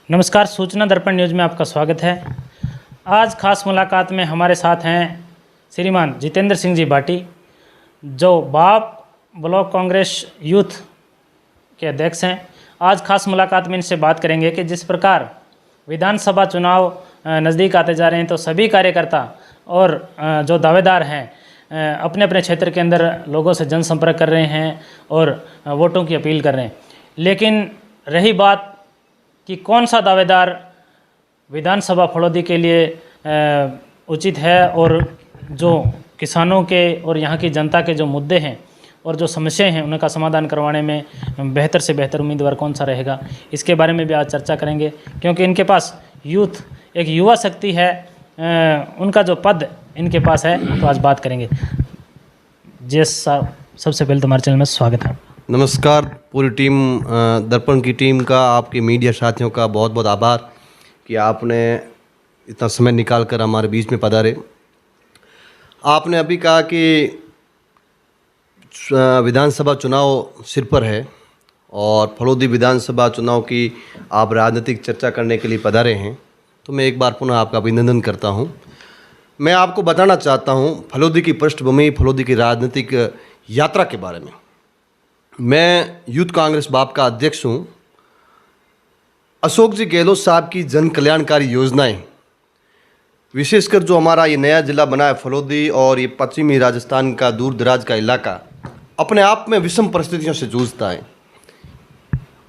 नमस्कार, सूचना दर्पण न्यूज़ में आपका स्वागत है। आज खास मुलाकात में हमारे साथ हैं श्रीमान जितेंद्र सिंह जी भाटी, जो बाप ब्लॉक कांग्रेस यूथ के अध्यक्ष हैं। आज खास मुलाकात में इनसे बात करेंगे कि जिस प्रकार विधानसभा चुनाव नज़दीक आते जा रहे हैं, तो सभी कार्यकर्ता और जो दावेदार हैं अपने अपने क्षेत्र के अंदर लोगों से जनसंपर्क कर रहे हैं और वोटों की अपील कर रहे हैं। लेकिन रही बात कि कौन सा दावेदार विधानसभा फड़ौदी के लिए उचित है और जो किसानों के और यहाँ की जनता के जो मुद्दे हैं और जो समस्याएं हैं उनका समाधान करवाने में बेहतर से बेहतर उम्मीदवार कौन सा रहेगा, इसके बारे में भी आज चर्चा करेंगे। क्योंकि इनके पास यूथ एक युवा शक्ति है, उनका जो पद इनके पास है, तो आज बात करेंगे। जैस साहब, सबसे पहले तो हमारे चैनल में स्वागत है। नमस्कार। पूरी टीम दर्पण की टीम का, आपके मीडिया साथियों का बहुत बहुत आभार कि आपने इतना समय निकाल कर हमारे बीच में पधारे। आपने अभी कहा कि विधानसभा चुनाव सिर पर है और फड़ौदी विधानसभा चुनाव की आप राजनीतिक चर्चा करने के लिए पधारे हैं, तो मैं एक बार पुनः आपका अभिनंदन करता हूं। मैं आपको बताना चाहता हूं फड़ौदी की पृष्ठभूमि, फड़ौदी की राजनीतिक यात्रा के बारे में। मैं यूथ कांग्रेस बाप का अध्यक्ष हूं। अशोक जी गहलोत साहब की जन कल्याणकारी योजनाएं, विशेषकर जो हमारा ये नया जिला बना है फड़ौदी और ये पश्चिमी राजस्थान का दूर दराज का इलाका, अपने आप में विषम परिस्थितियों से जूझता है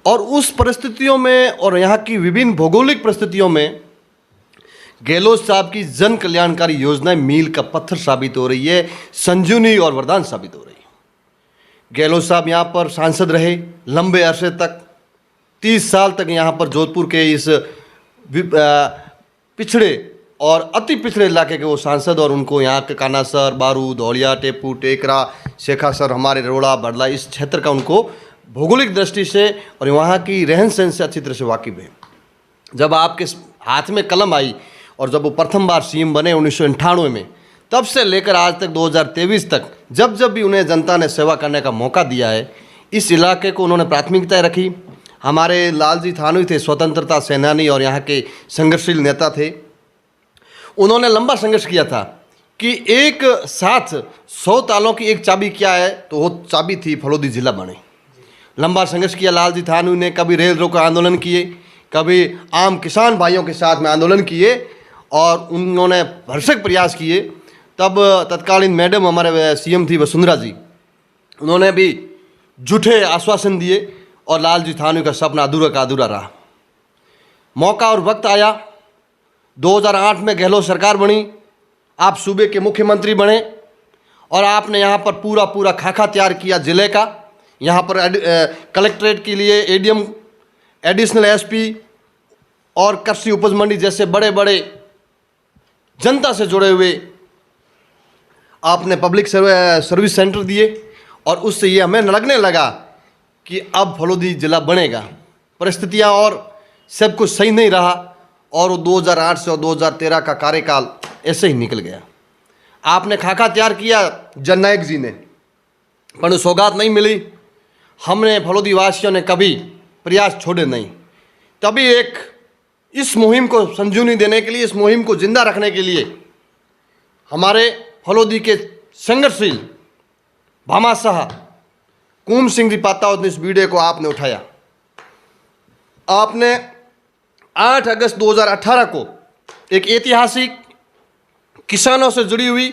और उस परिस्थितियों में और यहाँ की विभिन्न भौगोलिक परिस्थितियों में गहलोत साहब की जन कल्याणकारी योजनाएं मील का पत्थर साबित हो रही है, संजीवनी और वरदान साबित हो रही है। गहलोत साहब यहाँ पर सांसद रहे लंबे अरसे तक, 30 साल तक यहाँ पर जोधपुर के इस पिछड़े और अति पिछड़े इलाके के वो सांसद, और उनको यहाँ के कानासर, बारू, धौलिया, टेपू, टेकरा, शेखासर, हमारे रोड़ा, बड़ला, इस क्षेत्र का उनको भौगोलिक दृष्टि से और वहाँ की रहन सहन से अच्छी तरह से वाकिफ है। जब आपके हाथ में कलम आई और जब वो प्रथम बार सीएम बने 1998 में, तब से लेकर आज तक 2023 तक जब जब भी उन्हें जनता ने सेवा करने का मौका दिया है, इस इलाके को उन्होंने प्राथमिकता रखी। हमारे लालजी थानवी थे, स्वतंत्रता सेनानी और यहाँ के संघर्षशील नेता थे। उन्होंने लंबा संघर्ष किया था कि एक साथ 100 तालों की एक चाबी क्या है, तो वो चाबी थी फड़ौदी जिला बने। लंबा संघर्ष किया लालजी थानवी ने, कभी रेल रोको आंदोलन किए, कभी आम किसान भाइयों के साथ में आंदोलन किए और उन्होंने भरसक प्रयास किए। तब तत्कालीन मैडम हमारे सीएम थी वसुंधरा जी, उन्होंने भी झूठे आश्वासन दिए और लालजी थानवी का सपना अधूरा का अधूरा रहा। मौका और वक्त आया, 2008 में गहलोत सरकार बनी, आप सूबे के मुख्यमंत्री बने और आपने यहाँ पर पूरा खाका तैयार किया जिले का। यहाँ पर कलेक्ट्रेट के लिए एडीएम, एडिशनल एसपी और कृषि उपज मंडी जैसे बड़े बड़े जनता से जुड़े हुए आपने पब्लिक सर्विस सेंटर दिए और उससे ये हमें लगने लगा कि अब फड़ौदी जिला बनेगा। परिस्थितियाँ और सब कुछ सही नहीं रहा और 2008 से और 2013 का कार्यकाल ऐसे ही निकल गया। आपने खाका तैयार किया जननायक जी ने, पर सौगात नहीं मिली। हमने फड़ौदी वासियों ने कभी प्रयास छोड़े नहीं। तभी एक इस मुहिम को संजीवनी देने के लिए, इस मुहिम को जिंदा रखने के लिए हमारे फड़ौदी के संघर्षशील भामाशाह कुम सिंह जी पातावत ने इस वीडियो को आपने उठाया। आपने 8 अगस्त 2018 को एक ऐतिहासिक किसानों से जुड़ी हुई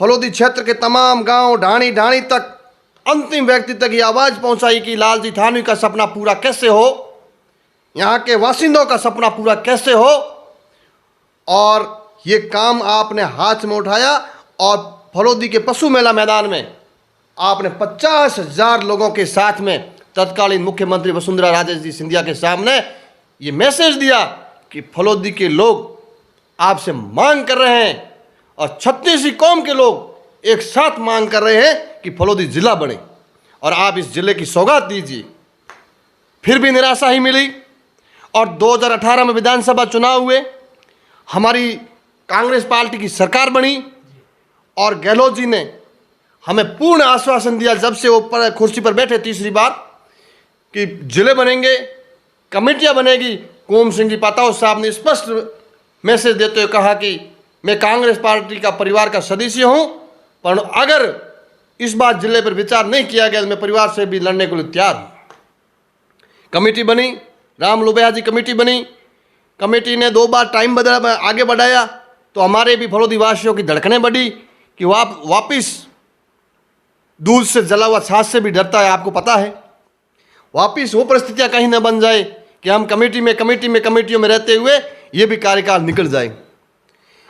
फड़ौदी क्षेत्र के तमाम गांव, ढाणी ढाणी तक, अंतिम व्यक्ति तक ये आवाज़ पहुंचाई कि लालजी थानवी का सपना पूरा कैसे हो, यहाँ के वासिंदों का सपना पूरा कैसे हो। और ये काम आपने हाथ में उठाया और फड़ौदी के पशु मेला मैदान में आपने 50,000 लोगों के साथ में तत्कालीन मुख्यमंत्री वसुंधरा राजे जी सिंधिया के सामने ये मैसेज दिया कि फड़ौदी के लोग आपसे मांग कर रहे हैं और 36 कौम के लोग एक साथ मांग कर रहे हैं कि फड़ौदी जिला बने और आप इस जिले की सौगात दीजिए। फिर भी निराशा ही मिली और 2018 में विधानसभा चुनाव हुए, हमारी कांग्रेस पार्टी की सरकार बनी और गहलोत जी ने हमें पूर्ण आश्वासन दिया, जब से वो कुर्सी पर बैठे तीसरी बार, कि जिले बनेंगे, कमेटियां बनेगी कुम सिंह जी पाताओ साहब ने स्पष्ट मैसेज देते हुए कहा कि मैं कांग्रेस पार्टी का परिवार का सदस्य हूं, पर अगर इस बात जिले पर विचार नहीं किया गया तो मैं परिवार से भी लड़ने के लिए तैयार हूं। कमेटी बनी, राम लोबिया जी कमेटी बनी। कमेटी ने 2 बार टाइम आगे बढ़ाया तो हमारे भी फलोदी वासियों की धड़कनें बढ़ी कि वापिस दूध से जला हुआ छाछ से भी डरता है, आपको पता है। वापिस वो परिस्थितियां कहीं न बन जाए कि हम कमेटियों में रहते हुए ये भी कार्यकाल निकल जाए।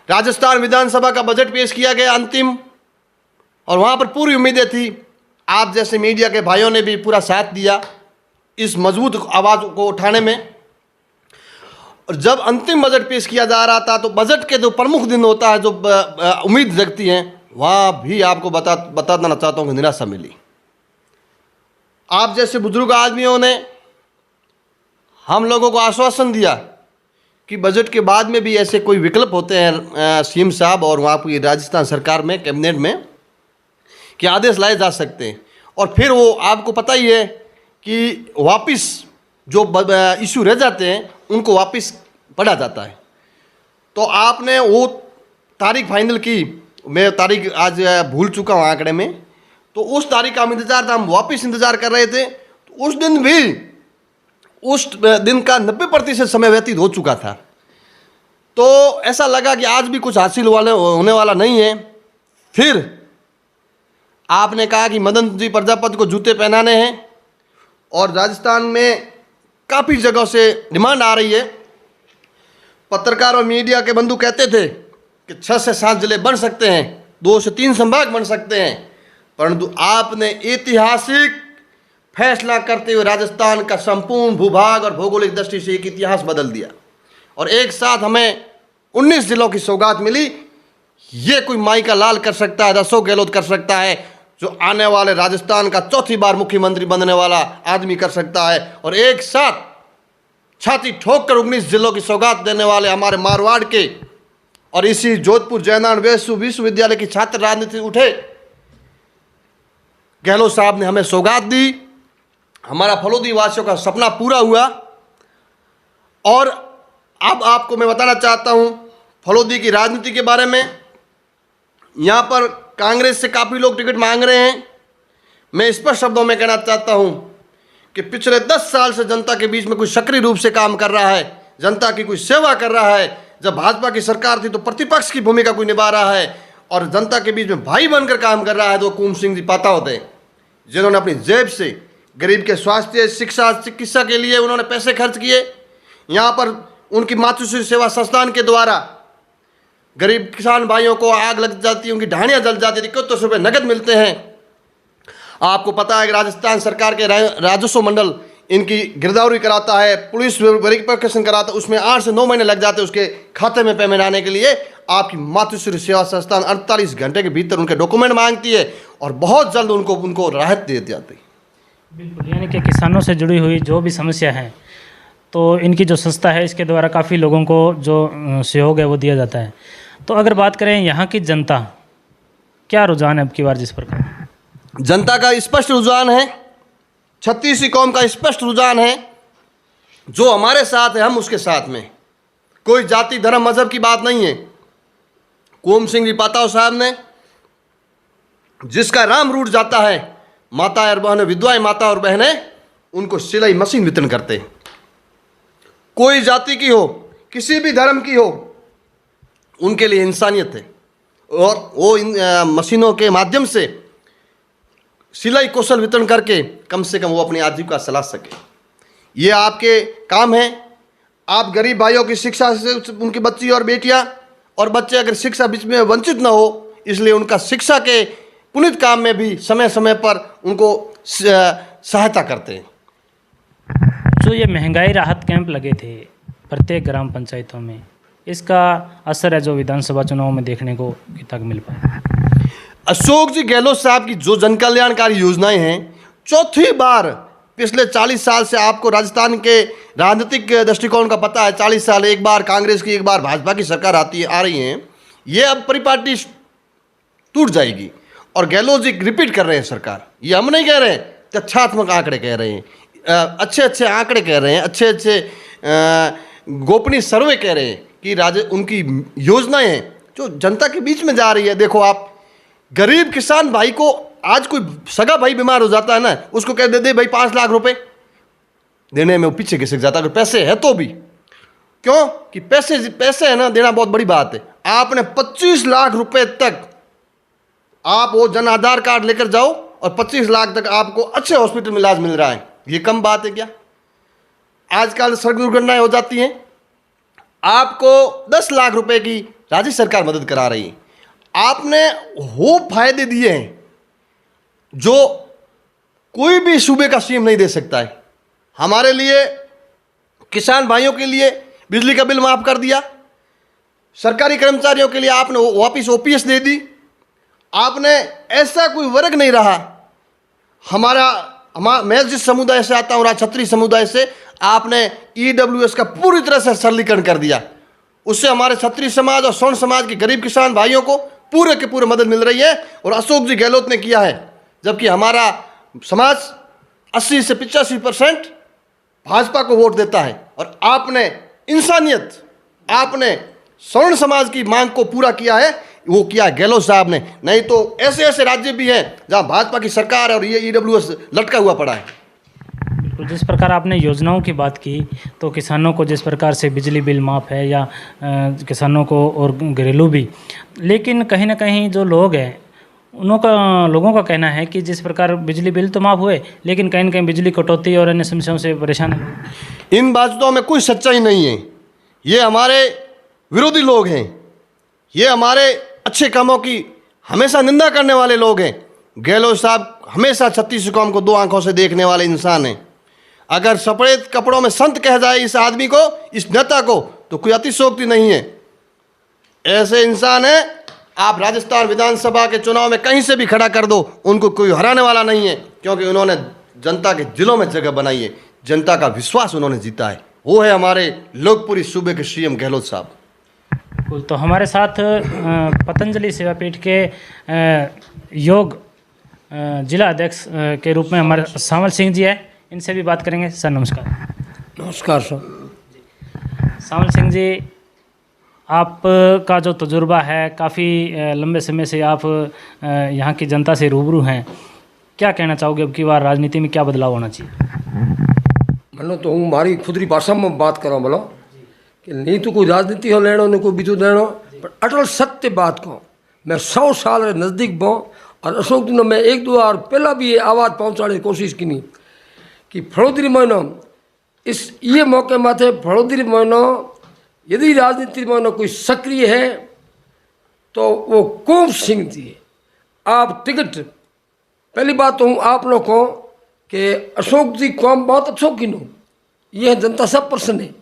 राजस्थान विधानसभा का बजट पेश किया गया अंतिम, और वहाँ पर पूरी उम्मीदें थी। आप जैसे मीडिया के भाइयों ने भी पूरा साथ दिया इस मजबूत आवाज़ को उठाने में। और जब अंतिम बजट पेश किया जा रहा था तो बजट के जो प्रमुख दिन होता है, जो उम्मीद जगती हैं, वहाँ भी आपको बताना चाहता हूँ कि निराशा मिली। आप जैसे बुजुर्ग आदमियों ने हम लोगों को आश्वासन दिया कि बजट के बाद में भी ऐसे कोई विकल्प होते हैं सीएम साहब और वहाँ की राजस्थान सरकार में, कैबिनेट में, कि आदेश लाए जा सकते हैं। और फिर वो आपको पता ही है कि वापस जो इशू रह जाते हैं उनको वापस पढ़ा जाता है। तो आपने वो तारीख फाइनल की, मैं तारीख आज भूल चुका हूँ आंकड़े में, तो उस तारीख का हम इंतज़ार था, हम वापस इंतज़ार कर रहे थे। तो उस दिन भी उस दिन का 90% समय व्यतीत हो चुका था। तो ऐसा लगा कि आज भी कुछ हासिल होने वाला नहीं है। फिर आपने कहा कि मदन जी प्रजापति को जूते पहनाने हैं, और राजस्थान में काफ़ी जगहों से डिमांड आ रही है। पत्रकार और मीडिया के बंधु कहते थे कि 6 से 7 जिले बन सकते हैं, 2 से 3 संभाग बन सकते हैं, परंतु आपने ऐतिहासिक फैसला करते हुए राजस्थान का संपूर्ण भूभाग और भौगोलिक दृष्टि से एक इतिहास बदल दिया, और एक साथ हमें 19 जिलों की सौगात मिली। ये कोई माई का लाल कर सकता है, अशोक गहलोत कर सकता है, जो आने वाले राजस्थान का 4थी बार मुख्यमंत्री बनने वाला आदमी कर सकता है। और एक साथ छाती ठोक कर 19 जिलों की सौगात देने वाले हमारे मारवाड़ के और इसी जोधपुर जयनारायण वेसु विश्वविद्यालय की छात्र राजनीति उठे, गहलोत साहब ने हमें सौगात दी। हमारा फलोदी वासियों का सपना पूरा हुआ। और अब आपको मैं बताना चाहता हूं फलोदी की राजनीति के बारे में। यहाँ पर कांग्रेस से काफ़ी लोग टिकट मांग रहे हैं। मैं स्पष्ट शब्दों में कहना चाहता हूं कि पिछले 10 साल से जनता के बीच में कोई सक्रिय रूप से काम कर रहा है, जनता की कोई सेवा कर रहा है। जब भाजपा की सरकार थी तो प्रतिपक्ष की भूमिका कोई निभा रहा है, और जनता के बीच में भाई बनकर काम कर रहा है। तो कुम सिंह जी पातावत हैं, जिन्होंने अपनी जेब से गरीब के स्वास्थ्य, शिक्षा, चिकित्सा के लिए उन्होंने पैसे खर्च किए। यहाँ पर उनकी मातृश्री सेवा संस्थान के द्वारा गरीब किसान भाइयों को आग लग जाती है, उनकी ढाणियाँ जल जाती है, 71 रुपये नगद मिलते हैं। आपको पता है कि राजस्थान सरकार के राजस्व मंडल इनकी गिरदावरी कराता है, पुलिस वेरिफिकेशन कराता है, उसमें 8 से 9 महीने लग जाते हैं उसके खाते में पेमेंट आने के लिए। आपकी मातृश्री सेवा संस्थान 48 घंटे के भीतर उनके डॉक्यूमेंट मांगती है और बहुत जल्द उनको राहत दे जाती है। बिल्कुल, यानी कि किसानों से जुड़ी हुई जो भी समस्या है तो इनकी जो संस्था है इसके द्वारा काफ़ी लोगों को जो सहयोग है वो दिया जाता है। तो अगर बात करें यहाँ की जनता, क्या रुझान है अब की बार जिस प्रकार? जनता का स्पष्ट रुझान है, छत्तीसी कौम का स्पष्ट रुझान है। जो हमारे साथ है हम उसके साथ में, कोई जाति धर्म मजहब की बात नहीं है। कुम सिंह जी पाताओ साहब ने जिसका राम रूट जाता है, माता और बहनें, विधवाएं माता और बहनें उनको सिलाई मशीन वितरण करते हैं। कोई जाति की हो, किसी भी धर्म की हो, उनके लिए इंसानियत है, और वो इन मशीनों के माध्यम से सिलाई कौशल वितरण करके कम से कम वो अपनी आजीविका चला सके। ये आपके काम है। आप गरीब भाइयों की शिक्षा से उनकी बच्ची और बेटियां और बच्चे अगर शिक्षा बीच में वंचित न हो, इसलिए उनका शिक्षा के पुनित काम में भी समय समय पर उनको सहायता करते हैं। जो ये महंगाई राहत कैंप लगे थे प्रत्येक ग्राम पंचायतों में, इसका असर है जो विधानसभा चुनाव में देखने को तक मिल पाया? अशोक जी गहलोत साहब की जो जन कल्याणकारी योजनाएं हैं, 4थी बार पिछले 40 साल से आपको राजस्थान के राजनीतिक दृष्टिकोण का पता है। 40 साल एक बार कांग्रेस की, एक बार भाजपा की सरकार आ रही है। ये अब परिपाटी टूट जाएगी और गहलोत जी रिपीट कर रहे हैं सरकार। ये हम नहीं कह रहे हैं, तथ्यात्मक आंकड़े कह रहे हैं, अच्छे अच्छे आंकड़े कह रहे हैं, अच्छे अच्छे गोपनीय सर्वे कह रहे हैं कि उनकी योजनाएं हैं जो जनता के बीच में जा रही है। देखो आप, गरीब किसान भाई को आज कोई सगा भाई बीमार हो जाता है ना, उसको कह दे भाई 5 लाख रुपए, देने में वो पीछे खिसक जाता है, अगर पैसे है तो भी। क्यों कि पैसे है ना, देना बहुत बड़ी बात है। आपने 25 लाख रुपए तक आप वो जन आधार कार्ड लेकर जाओ और 25 लाख तक आपको अच्छे हॉस्पिटल में इलाज मिल रहा है, ये कम बात है क्या? आजकल सड़क दुर्घटनाएं हो जाती हैं, आपको 10 लाख रुपए की राज्य सरकार मदद करा रही है। आपने वो फायदे दिए हैं जो कोई भी सूबे का सीएम नहीं दे सकता है। हमारे लिए, किसान भाइयों के लिए बिजली का बिल माफ कर दिया, सरकारी कर्मचारियों के लिए आपने वापिस ओपीएस दे दी। आपने ऐसा कोई वर्ग नहीं रहा मैं जिस समुदाय से आता हूँ, क्षत्रिय समुदाय से, आपने ईडब्ल्यूएस का पूरी तरह से सरलीकरण कर दिया। उससे हमारे क्षत्रिय समाज और स्वर्ण समाज के गरीब किसान भाइयों को पूरे के पूरे मदद मिल रही है। और अशोक जी गहलोत ने किया है, जबकि हमारा समाज 80 से 85% भाजपा को वोट देता है। और आपने इंसानियत, आपने स्वर्ण समाज की मांग को पूरा किया है, वो किया है गहलोत साहब ने। नहीं तो ऐसे ऐसे राज्य भी हैं जहां भाजपा की सरकार है और ये ईडब्ल्यूएस लटका हुआ पड़ा है। तो जिस प्रकार आपने योजनाओं की बात की, तो किसानों को जिस प्रकार से बिजली बिल माफ़ है या किसानों को और घरेलू भी, लेकिन कहीं ना कहीं जो लोग हैं लोगों का कहना है कि जिस प्रकार बिजली बिल तो माफ़ हुए, लेकिन कहीं ना कहीं बिजली कटौती और अन्य समस्याओं से परेशान है। इन बातों में कोई सच्चाई नहीं है। ये हमारे विरोधी लोग हैं, ये हमारे अच्छे कामों की हमेशा निंदा करने वाले लोग हैं। गहलोत साहब हमेशा छत्तीस कौम को 2 आंखों से देखने वाले इंसान हैं। अगर सफेद कपड़ों में संत कह जाए इस आदमी को, इस नेता को, तो कोई अतिशयोक्ति नहीं है। ऐसे इंसान है, आप राजस्थान विधानसभा के चुनाव में कहीं से भी खड़ा कर दो, उनको कोई हराने वाला नहीं है, क्योंकि उन्होंने जनता के दिलों में जगह बनाई है, जनता का विश्वास उन्होंने जीता है। वो है हमारे लोकपुरी सूबे के सीएम गहलोत साहब। तो हमारे साथ पतंजलि सेवापीठ के योग जिला अध्यक्ष के रूप में हमारे सावल सिंह जी है, इनसे भी बात करेंगे। सर नमस्कार। नमस्कार सर। सावल सिंह जी, आपका जो तजुर्बा है, काफ़ी लंबे समय से आप यहाँ की जनता से रूबरू हैं, क्या कहना चाहोगे अब की बार राजनीति में क्या बदलाव होना चाहिए? मनो तो हूँ मारी खुदरी भाषा में बात करो बोलो कि नहीं तो कोई राजनीति हो लेनो नहीं कोई बीजू लेनो, पर अटल सत्य बात को मैं 100 साल नज़दीक बो और अशोक दिनों में 1-2 बार पहला भी ये आवाज़ पहुँचाने की कोशिश की नहीं कि फड़ोदरी महीनो इस ये मौके माथे फड़ोदरी महीनो यदि राजनीति महीनो कोई सक्रिय है तो वो कुंभ सिंह जी है। आप टिकट, पहली बात तो हूँ आप लोग को कि अशोक जी कौम बहुत अच्छो किनो, ये जनता सब प्रसन्न है।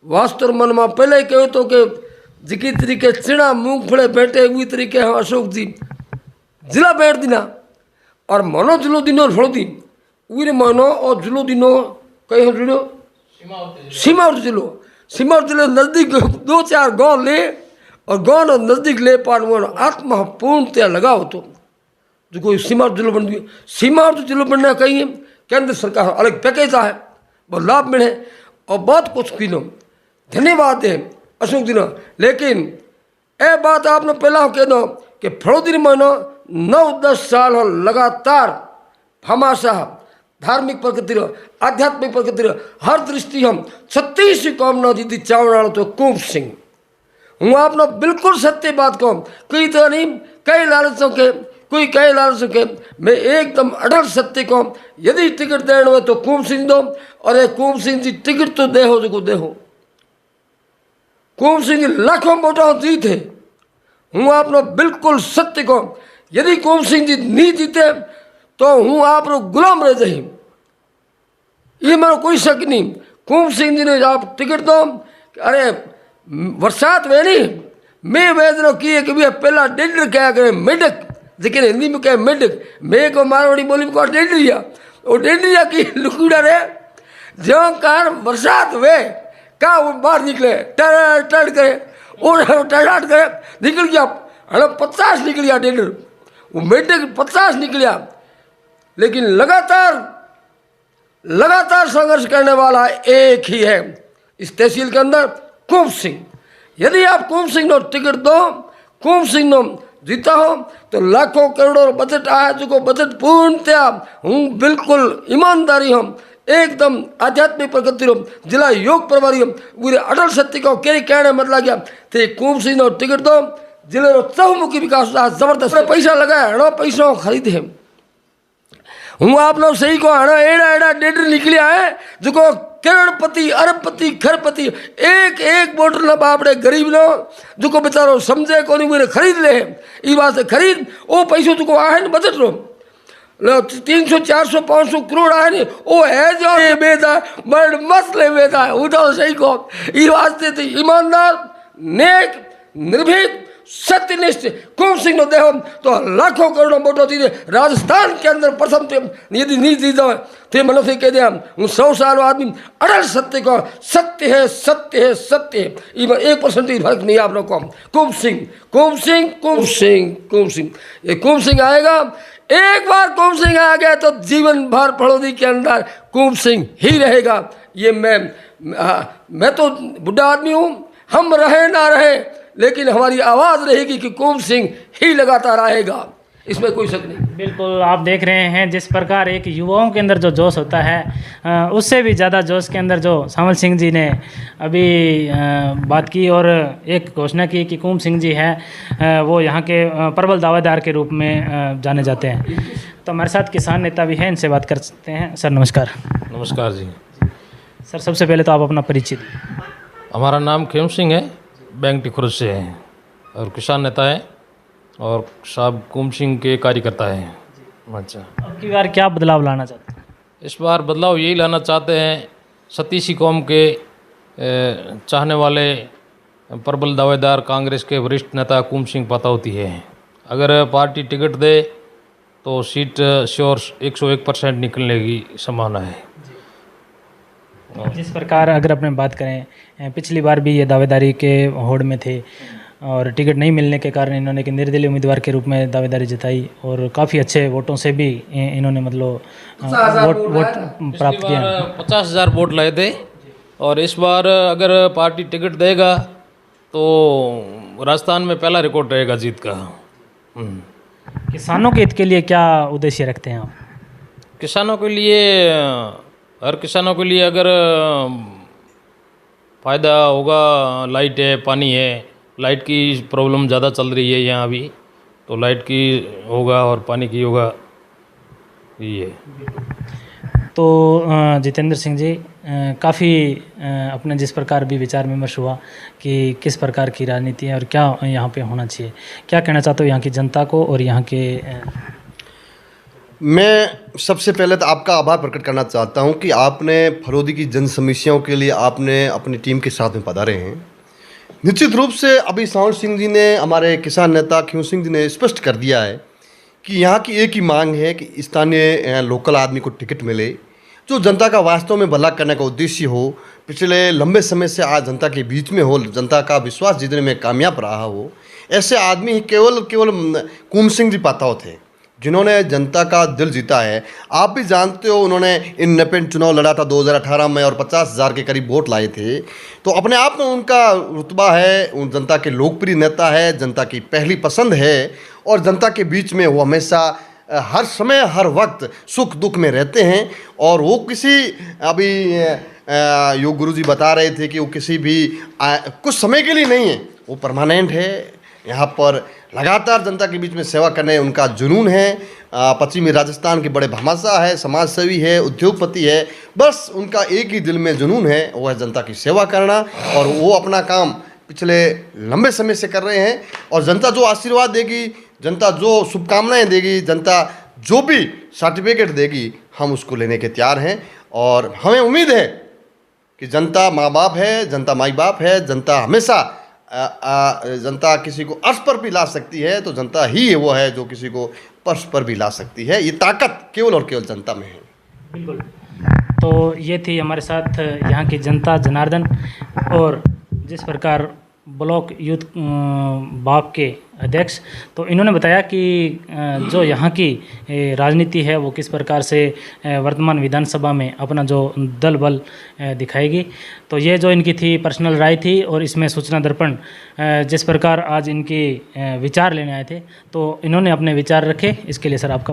वास्तव मन में पहले ही कहो तो कि जिकी तरीके चिड़ा मूंगफले बैठे हुई तरीके हम अशोक जी जिला बैठ दिना और मनो जिलो दिनो फड़ोदी उरे मनो और जिलो दिनो कहीं हम जुड़ो सीमावर्ती जिलो नज़दीक 2-4 गाँव ले और गाँव नज़दीक ले पार आत्मा पूर्णतया लगाओ तो जो कोई सीमावर्ती जिलो बन गई। सीमावर्ती जिलो बनना कहीं केंद्र सरकार अलग पैकेज है, बहुत लाभ मिले और बहुत कुछ किनो धन्यवाद है अशोक जी। लेकिन ए बात आपने पहला कह दो कि फड़ोदरी महीनो 9-10 साल हो लगातार हमाशा धार्मिक प्रकृति आध्यात्मिक प्रकृति हर दृष्टि हम 36 कौम न जीती चावल तो कुंभ सिंह हूँ आपने बिल्कुल सत्य बात कहूँ, कोई तो नहीं कई लालचों के कोई कई लालचों के, मैं एकदम अटल सत्य कहूँ। यदि टिकट देना हो तो कुंभ सिंह दो, और ये कुंभ सिंह जी टिकट तो दे हो जो दे हो। कुंभ सिंह जी लाखों वोटों जीत है, हूँ आपने बिल्कुल सत्य कहूँ। यदि कुंभ सिंह जी नहीं जीते तो हूँ आप गुलाम रह जाए, ये मेरा कोई शक नहीं। कुंभ सिंह जी ने आप टिकट दो, अरे बरसात वे नहीं मैं वेदनों की कि भैया पहला डेंडर क्या करे मेढक, लेकिन हिंदी में क्या मेढक, मैं को मारवाड़ी बोली में कहा डेंडरिया, वो डेंडरिया की लुकुड़ा रहे जो कार बरसात वे का वो बाहर निकले टर टर करे और टराट करे निकल गया, हमें 50 निकल गया डेंडर, वो मेढक 50 निकलिया। लेकिन लगातार संघर्ष करने वाला एक ही है, इस तहसील के अंदर कुंभ सिंह। यदि आप कुंभ सिंह नो टिकट दो, कुंभ सिंह नो जीता हो तो लाखों करोड़ों बजट आए, जो बजट पूर्णतया हूँ बिल्कुल ईमानदारी हम एकदम आध्यात्मिक प्रगति रो जिला योग प्रभारी हम पूरे अटल सत्य को केरी कहने मतलब गया थे कुंभ सिंह नो टिकट दो, जिले रो चहुमुखी विकास जबरदस्त पैसा लगाए, हणो पैसा खरीदे हूँ आप लोग सही को हणो एड़ा एड़ा डेढ़ निकलिया है जो करोड़पति अरबपति खरपति एक एक बोतल न बापड़े गरीब नो जो बेचारो समझे को नहीं मेरे खरीद ले ये बात से खरीद वो पैसों जो आए न बजट रो 300 400 500 करोड़ आए नहीं वो है जो ये बेचा बड़ मसले बेचा है उठाओ सही को ये वास्ते थे ईमानदार नेक निर्भीक सत्यनिष्ठ कुंभ सिंह नो देहो तो लाखों करोड़ों वोटों थी राजस्थान के अंदर प्रथम थे यदि नहीं दी जाए थे मनो से कह दिया हूँ 100 साल आदमी अटल सत्य को सत्य है सत्य है सत्य है 1% फर्क नहीं आप लोग को। कुंभ सिंह कुंभ सिंह कुंभ सिंह कुंभ सिंह ये कुंभ सिंह आएगा, एक बार कुंभ सिंह आ गया तो जीवन भर फड़ौदी के अंदर कुंभ सिंह ही रहेगा। ये मैं तो बुढ़ा आदमी हूँ, हम रहे ना रहे लेकिन हमारी आवाज़ रहेगी कि कुंभ सिंह ही लगातार आएगा, इसमें कोई शक नहीं। बिल्कुल आप देख रहे हैं जिस प्रकार एक युवाओं के अंदर जो जोश होता है उससे भी ज़्यादा जोश के अंदर जो सावल सिंह जी ने अभी बात की और एक घोषणा की कि कुंभ सिंह जी हैं वो यहाँ के प्रबल दावेदार के रूप में जाने जाते हैं। तो हमारे साथ किसान नेता भी हैं, इनसे बात कर सकते हैं। सर नमस्कार। नमस्कार जी। सर सबसे पहले तो आप अपना परिचय दें। हमारा नाम खेम सिंह है, बैंगटी खुर्द से है और किसान नेता है और साहब कुंभ सिंह के कार्यकर्ता हैं। अच्छा, अब की बार क्या बदलाव लाना चाहते हैं? इस बार बदलाव यही लाना चाहते हैं, सतीसी कौम के चाहने वाले प्रबल दावेदार कांग्रेस के वरिष्ठ नेता कुंभ सिंह पतावती है। अगर पार्टी टिकट दे तो सीट श्योर 101% निकलने की संभावना है। जिस प्रकार अगर अपने बात करें पिछली बार भी ये दावेदारी के होड़ में थे और टिकट नहीं मिलने के कारण इन्होंने एक निर्दलीय उम्मीदवार के रूप में दावेदारी जताई और काफ़ी अच्छे वोटों से भी इन्होंने मतलब वोट प्राप्त किया। 50,000 वोट लाए थे और इस बार अगर पार्टी टिकट देगा तो राजस्थान में पहला रिकॉर्ड रहेगा जीत का। किसानों के हित के लिए क्या उद्देश्य रखते हैं आप? किसानों के लिए हर किसानों के लिए अगर फ़ायदा होगा, लाइट है, पानी है, लाइट की प्रॉब्लम ज़्यादा चल रही है यहाँ अभी, तो लाइट की होगा और पानी की होगा ये। तो जितेंद्र सिंह जी काफ़ी अपने जिस प्रकार भी विचार विमर्श हुआ कि किस प्रकार की राजनीति है और क्या यहाँ पे होना चाहिए, क्या कहना चाहते हो यहाँ की जनता को और यहाँ के? मैं सबसे पहले तो आपका आभार प्रकट करना चाहता हूं कि आपने फरोदी की जन समस्याओं के लिए आपने अपनी टीम के साथ में पधारे हैं। निश्चित रूप से अभी सावल सिंह जी ने, हमारे किसान नेता खेम सिंह जी ने स्पष्ट कर दिया है कि यहाँ की एक ही मांग है कि स्थानीय लोकल आदमी को टिकट मिले, जो जनता का वास्तव में भला करने का उद्देश्य हो, पिछले लंबे समय से आज जनता के बीच में हो, जनता का विश्वास जीतने में कामयाब रहा हो। ऐसे आदमी ही केवल कुंभ सिंह जी पाताव थे जिन्होंने जनता का दिल जीता है। आप भी जानते हो उन्होंने इंडिपेंडेंट चुनाव लड़ा था 2018 में और 50,000 के करीब वोट लाए थे, तो अपने आप में उनका रुतबा है, उन जनता के लोकप्रिय नेता है, जनता की पहली पसंद है और जनता के बीच में वो हमेशा हर समय हर वक्त सुख दुख में रहते हैं। और वो किसी अभी योग गुरु जी बता रहे थे कि वो किसी भी कुछ समय के लिए नहीं है, वो परमानेंट है। यहाँ पर लगातार जनता के बीच में सेवा करने उनका जुनून है। पश्चिमी राजस्थान के बड़े भामाशाह है, समाज सेवी है, उद्योगपति है, बस उनका एक ही दिल में जुनून है, वो है जनता की सेवा करना। और वो अपना काम पिछले लंबे समय से कर रहे हैं और जनता जो आशीर्वाद देगी, जनता जो शुभकामनाएं देगी, जनता जो भी सर्टिफिकेट देगी, हम उसको लेने के तैयार हैं। और हमें उम्मीद है कि जनता माँ बाप है, जनता माई बाप है, जनता हमेशा जनता किसी को अर्श पर भी ला सकती है, तो जनता ही वो है जो किसी को पर्श पर भी ला सकती है। ये ताकत केवल और केवल जनता में है। बिल्कुल। तो ये थी हमारे साथ यहाँ की जनता जनार्दन और जिस प्रकार ब्लॉक यूथ बाप के अध्यक्ष। तो इन्होंने बताया कि जो यहाँ की राजनीति है वो किस प्रकार से वर्तमान विधानसभा में अपना जो दल बल दिखाएगी। तो ये जो इनकी थी पर्सनल राय थी, और इसमें सूचना दर्पण जिस प्रकार आज इनके विचार लेने आए थे, तो इन्होंने अपने विचार रखे। इसके लिए सर आपका